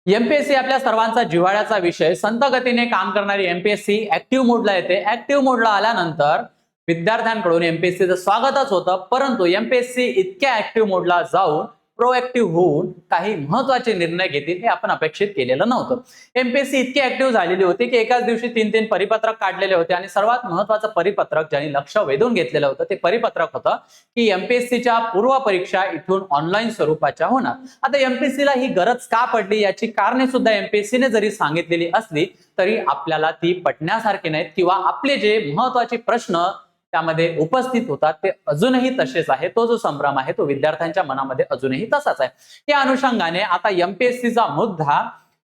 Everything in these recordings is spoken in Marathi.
एमपीएससी आपल्या सर्वांचा जिव्हाळ्याचा विषय. संत गतीने काम करणारी एमपीएससी ऍक्टिव्ह मोडला येते. ऍक्टिव्ह मोडला आल्यानंतर विद्यार्थ्यांकडून एमपीएससीचं स्वागतच होतं, परंतु एमपीएससी इतक्या ऍक्टिव्ह मोडला जाऊन प्रोएक्टिव्ह होऊन काही महत्वाचे निर्णय घेतील हे आपण अपेक्षित केलेलं नव्हतं. एमपीएससी इतकी ऍक्टिव्ह झालेली होती की एकाच दिवशी 3 परिपत्रक काढलेले होते आणि सर्वात महत्वाचं परिपत्रक ज्यांनी लक्ष वेधून घेतलेलं होतं ते परिपत्रक होतं की एमपीएससीच्या पूर्व परीक्षा इथून ऑनलाईन स्वरूपाच्या होणार. आता एमपीएससीला ही गरज का पडली याची कारणे सुद्धा एमपीएससीने जरी सांगितलेली असली तरी आपल्याला ती पटण्यासारखी नाहीत किंवा आपले जे महत्वाचे प्रश्न त्यामध्ये उपस्थित होतात ते अजूनही तसेच आहे. तो जो संभ्रम आहे तो विद्यार्थ्यांच्या मनामध्ये अजूनही तसाच आहे. या अनुषंगाने आता एमपीएससीचा मुद्दा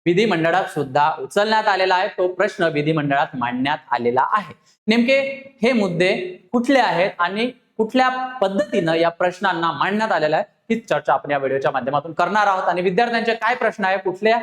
विधिमंडळात सुद्धा उचलण्यात आलेला आहे. तो प्रश्न विधिमंडळात मांडण्यात आलेला आहे. नेमके हे मुद्दे कुठले आहेत आणि कुठल्या पद्धतीनं या प्रश्नांना मांडण्यात आलेला आहे हीच चर्चा आपण या व्हिडिओच्या माध्यमातून करणार आहोत. आणि विद्यार्थ्यांचे काय प्रश्न आहे, कुठल्या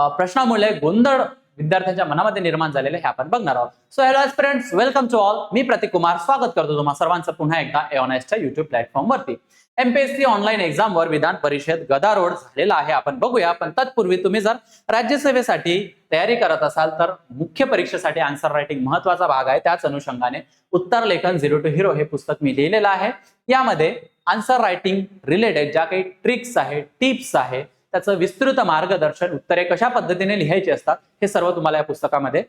प्रश्नामुळे गोंधळ विद्यार्थ्यांच्या मनामध्ये निर्माण झालेले हे आपण बघणार आहोत. So hello friends, welcome to all. मी प्रतीक कुमार स्वागत करतो तुम्हा सर्वांचं पुन्हा एकदा एओनाइसच्या युट्यूब प्लॅटफॉर्म वरती. एमपीएससी ऑनलाईन एक्झाम वर विधान परिषद गदारोळ झालेला आहे, आपण बघूया. पण तत्पूर्वी तुम्ही जर राज्यसेवेसाठी तयारी करत असाल तर मुख्य परीक्षेसाठी आन्सर रायटिंग महत्वाचा भाग आहे. त्याच अनुषंगाने उत्तर लेखन झिरो टू हिरो हे पुस्तक मी लिहिलेलं आहे. यामध्ये आन्सर रायटिंग रिलेटेड ज्या काही ट्रिक्स आहे, टिप्स आहे, त्याचं विस्तृत मार्गदर्शन, उत्तरे कशा पद्धतीने लिहायची असतात हे सर्व तुम्हाला या पुस्तकामध्ये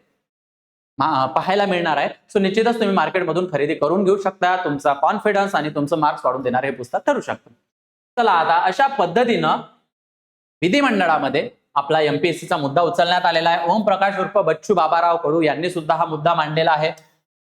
पाहायला मिळणार आहे. सो निश्चितच तुम्ही मार्केटमधून खरेदी करून घेऊ शकता. तुमचा कॉन्फिडन्स आणि तुमचं मार्क्स वाढून देणार हे पुस्तक ठरू शकतं. चला आता अशा पद्धतीनं विधिमंडळामध्ये आपला एमपीएससीचा मुद्दा उचलण्यात आलेला आहे. ओमप्रकाश उर्फ बच्चू बाबाराव कडू यांनी सुद्धा हा मुद्दा मांडलेला आहे.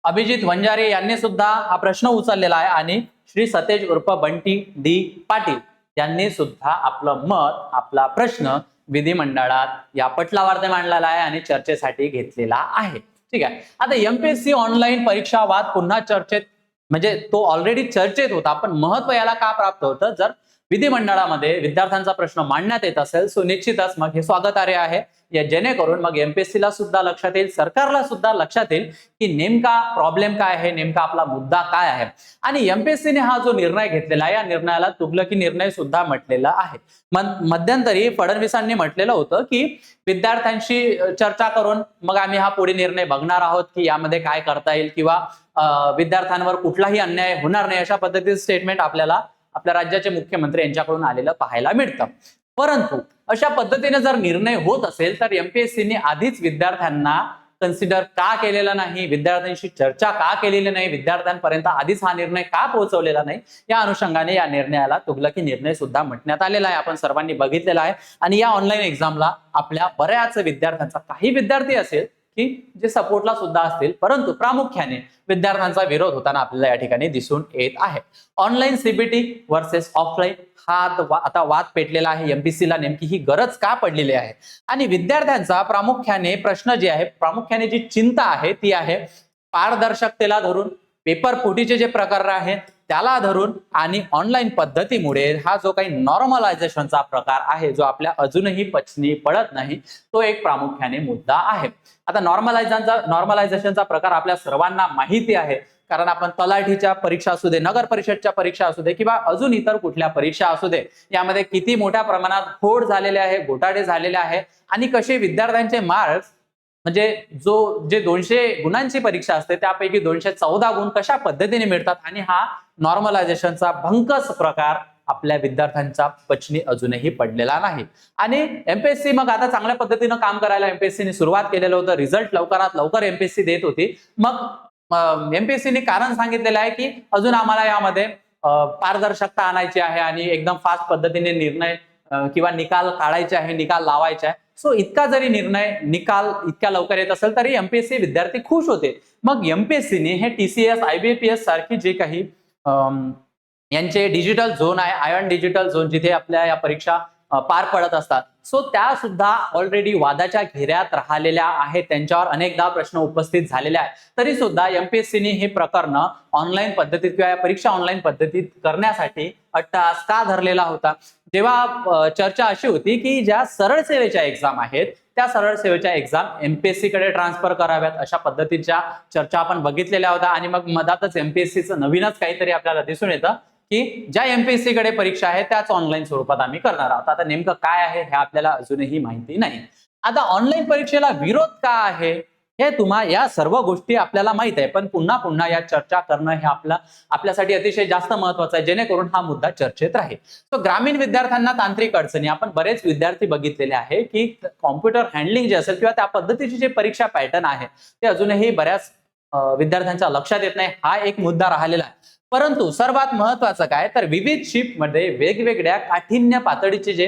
अभिजित वंजारे यांनी सुद्धा हा प्रश्न उचललेला आहे आणि श्री सतेज उर्फ बंटी डी पाटील यांनी सुद्धा आपलं मत, आपला प्रश्न विधिमंडळात या पटलावर मांडलेला आहे आणि चर्चेसाठी घेतलेला आहे. ठीक आहे. आता एमपीएससी ऑनलाईन परीक्षा वाद पुन्हा चर्चेत, म्हणजे तो ऑलरेडी चर्चेत होता, पण महत्व याला का प्राप्त होतं, जर विधिमंडळामध्ये विद्यार्थ्यांचा प्रश्न मांडण्यात येत असेल सो निश्चितच मग हे स्वागतार्ह आहे. या जेणेकरून मग एमपीएससीला सुद्धा लक्षात येईल, सरकारला सुद्धा लक्षात येईल की नेमका प्रॉब्लेम काय आहे, नेमका आपला मुद्दा काय आहे. आणि एमपीएससीने हा जो निर्णय घेतलेला आहे या निर्णयाला तुगलकी निर्णय सुद्धा म्हटलेला आहे. मध्यंतरी फडणवीसांनी म्हटलेलं होतं की विद्यार्थ्यांशी चर्चा करून मग आम्ही हा पुढे निर्णय बघणार आहोत की यामध्ये काय करता येईल किंवा विद्यार्थ्यांवर कुठलाही अन्याय होणार नाही, अशा पद्धतीचं स्टेटमेंट आपल्याला आपल्या राज्याचे मुख्यमंत्री यांच्याकडून आलेलं पाहायला मिळतं. परंतु अशा पद्धतीने जर निर्णय होत असेल तर एमपीएससीने आधीच विद्यार्थ्यांना कन्सिडर का केलेला नाही, विद्यार्थ्यांशी चर्चा का केलेली नाही, विद्यार्थ्यांपर्यंत आधीच हा निर्णय का पोहोचवलेला नाही, या अनुषंगाने या निर्णयाला तुगलकी निर्णय सुद्धा म्हटण्यात आलेला आहे. आपण सर्वांनी बघितलेला आहे. आणि या ऑनलाईन एक्झामला आपल्या बऱ्याच विद्यार्थ्यांचा, काही विद्यार्थी असेल की जे सपोर्टला सुद्धा असतील, परंतु प्रामुख्याने विद्यार्थ्यांचा विरोध होताना आपल्याला या ठिकाणी दिसून येत आहे. ऑनलाईन सीबीटी वर्सेस ऑफलाईन हा आता वाद पेटलेला आहे. एमपीएससीला नेमकी ही गरज का पडलेली आहे आणि विद्यार्थ्यांचा प्रामुख्याने प्रश्न जे आहे, प्रामुख्याने जी चिंता आहे ती आहे पारदर्शकतेला धरून, पेपर फुटीचे जे प्रकार आहे त्याला धरून आणि ऑनलाईन पद्धतीमुळे हा जो काही नॉर्मलायझेशनचा प्रकार आहे जो आपल्या अजूनही पचनी पडत नाही, तो एक प्रामुख्याने मुद्दा आहे. आता नॉर्मलायझेशनचा प्रकार आपल्या सर्वांना माहिती आहे, कारण आपण तलाठीच्या परीक्षा असू दे, नगर परिषदच्या परीक्षा असू दे किंवा अजून इतर कुठल्या परीक्षा असू दे, यामध्ये किती मोठ्या प्रमाणात खोड झालेले आहे, घोटाळे झालेले आहे आणि कसे विद्यार्थ्यांचे मार्क्स, म्हणजे जे 200 गुणांची परीक्षा असते त्यापैकी 214 गुण कशा पद्धतीने मिळतात आणि हा नॉर्मलायझेशनचा भंकस प्रकार आपल्या विद्यार्थ्यांचा पचनी अजूनही पडलेला नाही. आणि एमपीएससी मग आता चांगल्या पद्धतीनं काम करायला एमपीएससीने सुरुवात केलेलं होतं. रिझल्ट लवकरात लवकर एमपीएससी देत होती. मग एमपीएससीने कारण सांगितलेलं आहे की अजून आम्हाला यामध्ये पारदर्शकता आणायची आहे आणि एकदम फास्ट पद्धतीने निर्णय किंवा निकाल काढायचे आहे, निकाल लावायचे आहे. सो इतका जरी निकाल इतक्या लवकर येत असेल तरी एमपीएससी विद्यार्थी खुश होते. मग एमपीएससीने हे टीसीएस, आयबीपीएस सारखी जे काही यांचे डिजिटल झोन आहे, आयन डिजिटल झोन, जिथे आपल्या या परीक्षा पार पडत असतात, सो त्या सुद्धा ऑलरेडी वादाच्या घेऱ्यात राहिलेल्या आहेत. त्यांच्यावर अनेकदा प्रश्न उपस्थित झालेले आहेत. तरी सुद्धा एमपीएससीने हे प्रकरण ऑनलाईन पद्धतीत किंवा या परीक्षा ऑनलाईन पद्धतीत करण्यासाठी अट्टहास का धरलेला होता. जेव्हा चर्चा अशी होती की ज्या सरळ सेवेच्या एक्झाम आहेत त्या सरळ सेवेच्या एक्झाम एमपीएससी कडे ट्रान्सफर कराव्यात, अशा पद्धतीच्या चर्चा आपण बघितलेल्या होत्या. आणि मग मधातच एमपीएससीचं नवीनच काहीतरी आपल्याला दिसून येतं की ज्या एमपीएससी कडे परीक्षा आहे त्याच ऑनलाईन स्वरूपात आम्ही करणार आहोत. आता नेमकं काय आहे हे आपल्याला अजूनही माहिती नाही. आता ऑनलाईन परीक्षेला विरोध का आहे हे या सर्व गोष्टी आपल्याला माहित आहे, पण पुन्हा पुन्हा या चर्चा करणं हे आपल्यासाठी अतिशय जास्त महत्वाचं आहे, जेणेकरून हा मुद्दा चर्चेत राहील. तो ग्रामीण विद्यार्थ्यांना तांत्रिक अडचणी, आपण बरेच विद्यार्थी बघितलेले आहे की कॉम्प्युटर हँडलिंग जे असेल किंवा त्या पद्धतीची जे परीक्षा पॅटर्न आहे ते अजूनही बऱ्याच विद्यार्थ्यांच्या लक्षात येत नाही. हा एक मुद्दा राहिलेला आहे. परंतु सर्वात महत्वाचं काय तर विविध शिफ्टमध्ये वेगवेगळ्या काठिण्य पातळीचे जे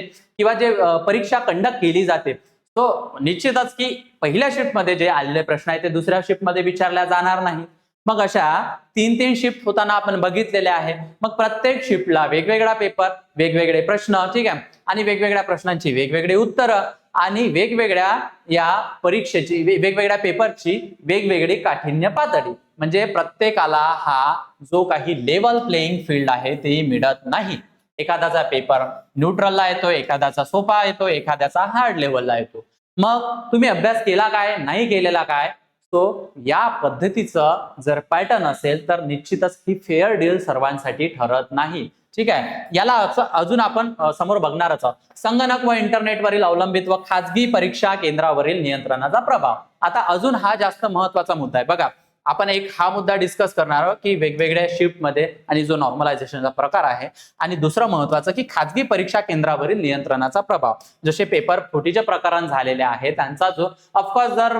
परीक्षा कंडक्ट केली जाते, तो निश्चितच की पहिल्या शिफ्टमध्ये जे आलेले प्रश्न आहेत ते दुसऱ्या शिफ्टमध्ये विचारल्या जाणार नाही. मग अशा 3 शिफ्ट होताना आपण बघितलेले आहे. मग प्रत्येक शिफ्टला वेगवेगळा पेपर, वेगवेगळे प्रश्न, ठीक आहे, आणि वेगवेगळ्या प्रश्नांची वेगवेगळी उत्तरं आणि वेगवेगळ्या या परीक्षेची वेगवेगळ्या पेपरची वेगवेगळी काठिण्य पातळी. म्हणजे प्रत्येकाला हा जो काही लेवल प्लेइंग फील्ड आहे ते मिळत नाही. एखाद्याचा पेपर न्यूट्रलला येतो, एखाद्याचा सोपा येतो, एखाद्याचा हार्ड लेवलला येतो. मग तुम्ही अभ्यास केला काय, नाही केलेला काय, तो या पद्धतीचं जर पॅटर्न असेल तर निश्चितच ही फेअर डील सर्वांसाठी ठरत नाही. ठीक आहे, याला अजून आपण समोर बघणारच आहोत. संगणक व इंटरनेटवरील अवलंबित व खाजगी परीक्षा केंद्रावरील नियंत्रणाचा प्रभाव. आता अजून हा जास्त महत्वाचा मुद्दा आहे. बघा, आपण हा मुद्दा डिस्कस करणार आहोत की वेगवेगळ्या शिफ्टमध्ये आणि जो नॉर्मलायझेशनचा प्रकार आहे, आणि दुसरं महत्वाचं की खाजगी परीक्षा केंद्रावरील नियंत्रणाचा प्रभाव. जसे पेपर फुटीचे प्रकरण झालेले आहे त्यांचा जो ऑफकोर्स जर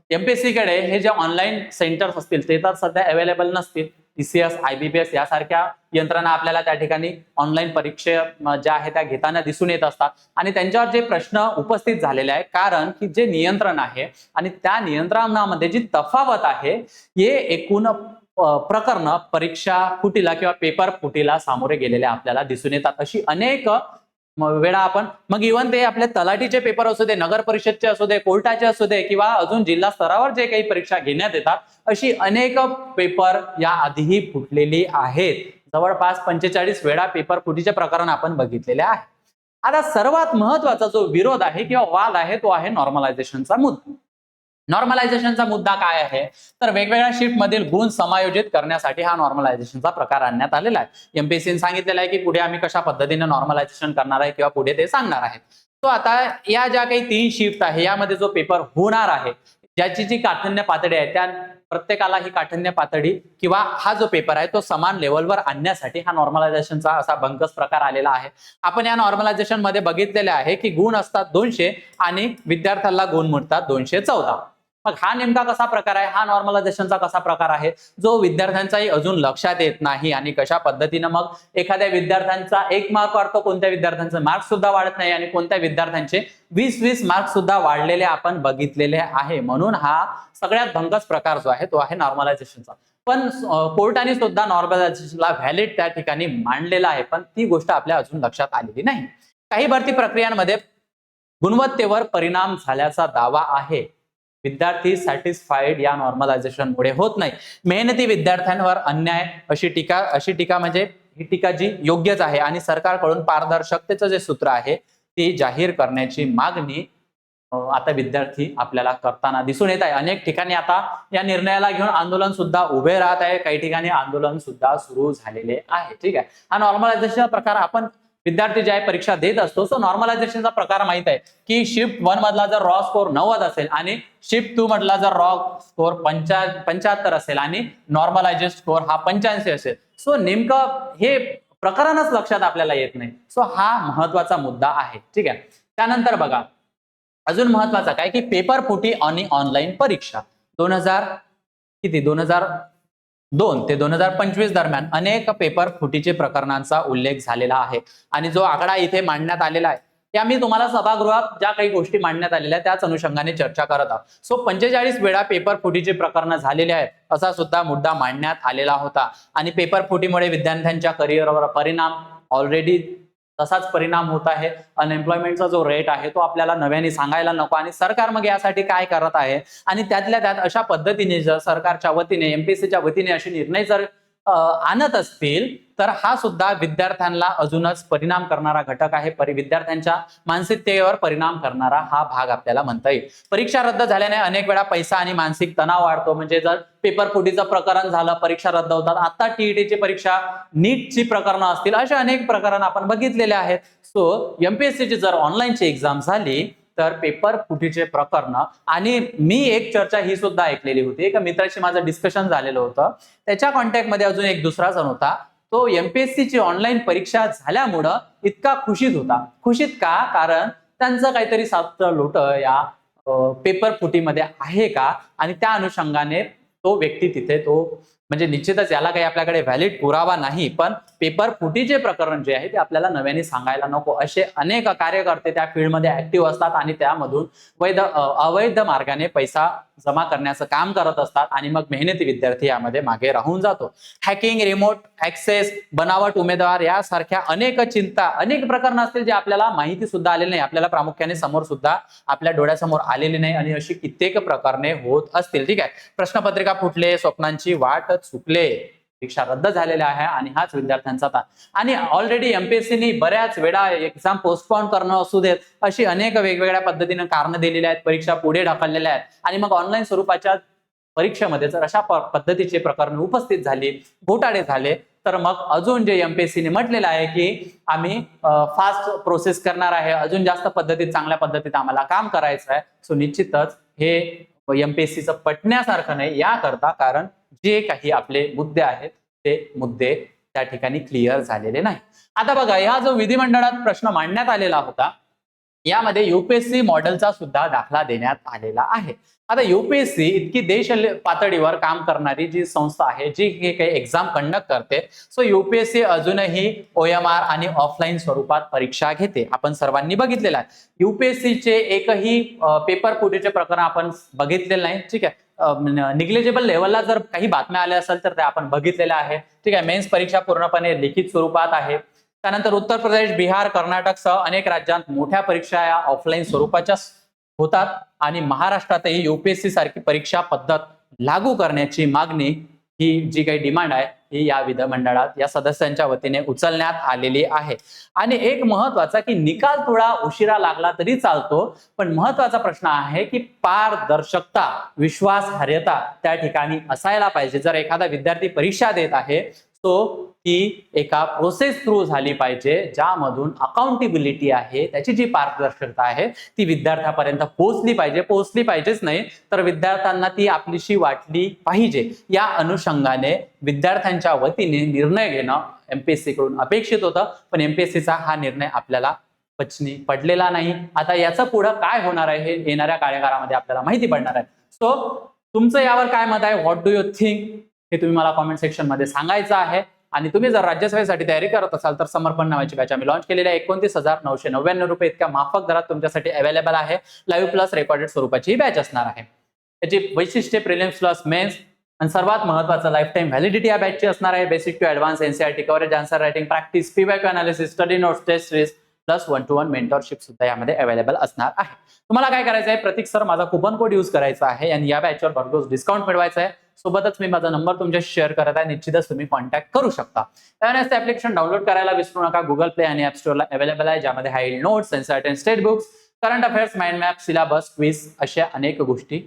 एमपीएससी कडे हे जे ऑनलाईन सेंटर्स असतील ते तर सध्या अवेलेबल नसतील. टीसीएस, IBPS यासारख्या यंत्रणा आपल्याला त्या ठिकाणी ऑनलाईन परीक्षा ज्या आहेत त्या घेताना दिसून येत असतात, आणि त्यांच्यावर जे प्रश्न उपस्थित झालेले आहे, कारण की जे नियंत्रण आहे आणि त्या नियंत्रणामध्ये जी तफावत आहे हे एकूण प्रकरण परीक्षा फुटीला किंवा पेपर फुटीला सामोरे गेलेले आपल्याला दिसून येतात. अशी अनेक वेळा आपण मग इव्हन ते आपले तलाठीचे पेपर असू दे, नगर परिषदचे असू दे, कोर्टाचे असू दे, किंवा अजून जिल्हा स्तरावर जे काही परीक्षा घेण्यात येतात, अशी अनेक पेपर या आधीही फुटलेली आहेत. जवळपास 45 वेळा पेपर फुटीचे प्रकरण आपण बघितलेले आहे. आता सर्वात महत्वाचा जो विरोध आहे किंवा वाद आहे तो आहे नॉर्मलायझेशनचा मुद्दा. नॉर्मलायझेशनचा मुद्दा काय आहे तर वेगवेगळ्या शिफ्ट मधील गुण समायोजित करण्यासाठी हा नॉर्मलायझेशनचा प्रकार आणण्यात आलेला आहे. एमपीएससीने सांगितलेलं आहे की पुढे आम्ही कशा पद्धतीने नॉर्मलायझेशन करणार आहे किंवा पुढे ते सांगणार आहेत. तो आता या ज्या काही 3 शिफ्ट आहे यामध्ये जो पेपर होणार आहे, ज्याची जी काठिण्य पातळी आहे त्या प्रत्येकाला ही काठिण्य पातळी किंवा हा जो पेपर आहे तो समान लेवलवर आणण्यासाठी हा नॉर्मलायझेशनचा असा भंकस प्रकार आलेला आहे. आपण या नॉर्मलायझेशन मध्ये बघितलेले आहे की गुण असतात 200 आणि विद्यार्थ्याला गुण मिळतात 214. मग हा नेमका कसा प्रकार आहे, हा नॉर्मलायझेशनचा कसा प्रकार आहे जो विद्यार्थ्यांचाही अजून लक्षात येत नाही, आणि कशा पद्धतीने मग एखाद्या विद्यार्थ्यांचा 1 मार्क वाढतो, कोणत्या विद्यार्थ्यांचा मार्क सुद्धा वाढत नाही, आणि कोणत्या विद्यार्थ्यांचे 20-20 मार्क सुद्धा वाढलेले आपण बघितलेले आहे. म्हणून हा सगळ्यात भंकस प्रकार जो आहे तो आहे नॉर्मलायझेशनचा. पण कोर्टाने सुद्धा नॉर्मलायझेशनला व्हॅलिड त्या ठिकाणी मांडलेला आहे, पण ती गोष्ट आपल्या अजून लक्षात आलेली नाही. काही भरती प्रक्रियांमध्ये गुणवत्तेवर परिणाम झाल्याचा दावा आहे. विद्यार्थी सॅटिस्फाईड या नॉर्मलायझेशनमुळे होत नाही. मेहनती विद्यार्थ्यांवर अन्याय अशी टीका म्हणजे ही टीका जी योग्यच आहे, आणि सरकारकडून पारदर्शकतेचं जे सूत्र आहे ते जाहीर करण्याची मागणी आता विद्यार्थी आपल्याला करताना दिसून येत आहे. अनेक ठिकाणी आता या निर्णयाला घेऊन आंदोलन सुद्धा उभे राहत आहे, काही ठिकाणी आंदोलन सुद्धा सुरू झालेले आहे. ठीक आहे, हा नॉर्मलायझेशनचा प्रकार आपण विद्यार्थी ज्या परीक्षा देत असतो सो नॉर्मलायझेशनचा प्रकार माहित आहे की शिफ्ट 1 मधला जर रॉ स्कोर 90 असेल आणि शिफ्ट 2 मधला जर रॉ स्कोर 75 असेल आणि नॉर्मलायझेड स्कोर हा 85 असेल, सो नेमकं हे प्रकरणच लक्षात आपल्याला येत नाही. सो हा महत्वाचा मुद्दा आहे. ठीक आहे, त्यानंतर बघा अजून महत्वाचा काय की पेपर फुटी आणि ऑनलाईन परीक्षा 2002 ते 2025 दरम्यान अनेक पेपर फुटीचे प्रकरणांचा उल्लेख झालेला आहे, आणि जो आकडा इथे मांडण्यात आलेला आहे त्या मी तुम्हाला सभागृहात ज्या काही गोष्टी मांडण्यात आलेल्या त्याच अनुषंगाने चर्चा करत आहोत. सो 45 वेळा पेपर फुटीचे प्रकरण झालेले आहेत असा सुद्धा मुद्दा मांडण्यात आलेला होता, आणि पेपर फुटीमुळे विद्यार्थ्यांच्या करिअरवर परिणाम ऑलरेडी तसाच परिणाम होत आहे. अनएम्प्लॉयमेंटचा जो रेट आहे तो आपल्याला नव्याने सांगायला नको, आणि सरकार मग यासाठी काय करत आहे, आणि त्यातल्या त्यात अशा पद्धतीने जर सरकारच्या वतीने एमपीएससीच्या वतीने असे निर्णय जर आणत असतील तर हा सुद्धा विद्यार्थ्यांना अजूनच परिणाम करणारा घटक आहे. विद्यार्थ्यांच्या मानसिकतेवर परिणाम करणारा हा भाग आपल्याला म्हणता येईल. परीक्षा रद्द झाल्याने अनेक वेळा पैसा आणि मानसिक तणाव वाढतो. म्हणजे जर पेपर फुटीचं प्रकरण झालं, परीक्षा रद्द होतात, आता टीईटीची परीक्षा, नीटची प्रकरणं असतील, अशा अनेक प्रकरण आपण बघितलेले आहेत. सो एमपीएससीची जर ऑनलाईनची एक्झाम झाली तर पेपर फुटीचे प्रकरण, आणि मी एक चर्चा ही सुद्धा ऐकलेली होती, एका मित्राशी माझं डिस्कशन झालेलं होतं, त्याच्या कॉन्टॅक्ट मध्ये अजून एक दुसरा जण होता, तो एमपीएससीची ऑनलाईन परीक्षा झाल्यामुळं इतका खुशीत होता. खुशीत का? कारण त्यांचं काहीतरी सात लोट या पेपर फुटीमध्ये आहे का, आणि त्या अनुषंगाने तो व्यक्ती तिथे तो, म्हणजे निश्चितच याला काही आपल्याकडे व्हॅलिड पुरावा नाही, पण पेपर फुटीचे प्रकरण जे आहे ते आपल्याला नव्याने सांगायला नको. असे अनेक कार्यकर्ते त्या फील्डमध्ये ऍक्टिव्ह असतात आणि त्यामधून अवैध मार्गाने पैसा जमा करण्याचं काम करत असतात, आणि मग मेहनती विद्यार्थी यामध्ये मागे राहून जातो. हॅकिंग, रिमोट ऍक्सेस, बनावट उमेदवार यासारख्या अनेक चिंता, अनेक प्रकरण असतील जे आपल्याला माहिती सुद्धा आलेली नाही, आपल्याला प्रामुख्याने समोर सुद्धा आपल्या डोळ्यासमोर आलेली नाही, आणि अशी कित्येक प्रकरणे होत असतील. ठीक आहे, प्रश्नपत्रिका फुटले, स्वप्नांची वाट चुकले, परीक्षा रद्द झालेल्या आहे, आणि हाच विद्यार्थ्यांचा ताण. आणि ऑलरेडी एमपीएससीनी बऱ्याच वेळा एक्झाम पोस्टपोन करणं असू देत, अशी अनेक वेगवेगळ्या पद्धतीने कारणं दिलेली आहेत, परीक्षा पुढे ढकललेल्या आहेत, आणि मग ऑनलाईन स्वरूपाच्या परीक्षेमध्ये जर अशा पद्धतीचे प्रकरण उपस्थित झाली, घोटाळे झाले, तर मग अजून जे एमपीएससीने म्हटलेलं आहे की आम्ही फास्ट प्रोसेस करणार आहे, अजून जास्त पद्धतीत, चांगल्या पद्धतीत आम्हाला काम करायचं आहे. सो निश्चितच हे एमपीएससीचं पटण्यासारखं नाही याकरता, कारण जे काही आपले मुद्दे आहेत ते मुद्दे त्या ठिकाणी क्लिअर झालेले नाही. आता बघा, हा जो विधिमंडळात प्रश्न मांडण्यात आलेला होता, यामध्ये युपीएससी मॉडेलचा सुद्धा दाखला देण्यात आलेला आहे. आता युपीएससी इतकी देश पातळीवर काम करणारी जी संस्था आहे, जी हे काही एक्झाम कंडक्ट करते, सो युपीएससी अजूनही ओएमआर आणि ऑफलाईन स्वरूपात परीक्षा घेते. आपण सर्वांनी बघितलेलं आहे. युपीएससीचे एकही पेपर फुटीचे प्रकरण आपण बघितलेलं नाही. ठीक आहे, निग्लेजेबल लेवलला जर काही बातम्या आल्या असेल तर त्या आपण बघितलेल्या आहे. ठीक आहे, मेन्स परीक्षा पूर्णपणे लिखित स्वरूपात आहे. त्यानंतर उत्तर प्रदेश, बिहार, कर्नाटकसह अनेक राज्यात मोठ्या परीक्षा या ऑफलाईन स्वरूपाच्या होतात, आणि महाराष्ट्रातही युपीएससी सारखी परीक्षा पद्धत लागू करण्याची मागणी, ही जी काही डिमांड आहे, ही या विधिमंडळात या सदस्यांच्या वतीने उचलण्यात आलेली आहे. आणि एक महत्वाचा की निकाल थोडा उशिरा लागला तरी चालतो, पण महत्वाचा प्रश्न आहे की पारदर्शकता, विश्वासार्हता त्या ठिकाणी असायला पाहिजे. जर एखादा विद्यार्थी परीक्षा देत आहे तो ती एका प्रोसेस थ्रू झाली पाहिजे, ज्यामधून अकाउंटेबिलिटी आहे, त्याची जी पारदर्शकता आहे ती विद्यार्थ्यापर्यंत पोहोचली पाहिजेच नाही तर विद्यार्थ्यांना ती आपलीशी वाटली पाहिजे. या अनुषंगाने विद्यार्थ्यांच्या वतीने निर्णय घेणं एमपीएससी कडून अपेक्षित होतं, पण एमपीएससीचा हा निर्णय आपल्याला पडलेला नाही. आता याचं पुढे काय होणार आहे हे येणाऱ्या कार्यकाळामध्ये आपल्याला माहिती पडणार आहे. सो तुमचं यावर काय मत आहे, व्हॉट डू यू थिंक, हे तुम्ही मला कॉमेंट सेक्शन मध्ये सांगायचं आहे. आणि तुम्ही जर राज्यसभेसाठी तयारी करत असाल तर समर्पण नावाची बॅच आम्ही लॉन्च केलेली आहे. 29,999 रुपये इतक्या माफक दरात तुमच्यासाठी अवेलेबल आहे. लाईव्ह प्लस रेकॉर्डेड स्वरूपाची ही बॅच असणार आहे. त्याची वैशिष्ट्ये प्रिलिम्स प्लस मेन्स, आणि सर्वात महत्त्वाचं लाईफ टाइम व्हॅलिडिटी या बॅचची असणार आहे. Basic to advance NCERT coverage, answer writing practice, PYQ analysis, study notes, test series plus 1-to-1 mentorship सुद्धा यामध्ये अवेलेबल असणार आहे. तुम्हाला काय करायचं आहे, प्रतीक सर माझा कुपन कोड यूज करायचा आहे आणि या बॅचवर भरघोस डिस्काउंट मिळवायचा आहे. सोबतच मी माझा नंबर तुमच्याशी शेअर करत आहे, निश्चितच तुम्ही कॉन्टॅक्ट करू शकता. त्यावेळेस ते ऍप्लिकेशन डाउनलोड करायला विसरू नका. गुगल प्ले आणि ऍप स्टोअरला अवेलेबल आहे, ज्यामध्ये hide notes, NCERT state books, current affairs, mind map, syllabus, quiz अशा अनेक गोष्टी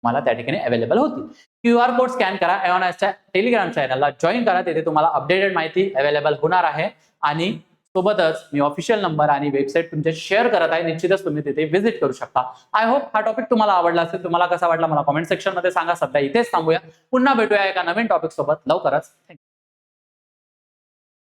मला त्या ठिकाणी अवेलेबल होती. QR कोड स्कॅन करा, एओनाच्या टेलिग्राम चॅनलला जॉईन करा, तिथे तुम्हाला अपडेटेड माहिती अवेलेबल होणार आहे. आणि सोबतच मी ऑफिशियल नंबर आणि वेबसाईट तुमच्या शेअर करत आहे, निश्चितच तुम्ही तिथे व्हिजिट करू शकता. आय होप हा टॉपिक तुम्हाला आवडला असेल. तुम्हाला कसा वाटला मला कॉमेंट सेक्शन मध्ये सांगा. सध्या इथेच थांबूया, पुन्हा भेटूया एका नवीन टॉपिक सोबत लवकरच.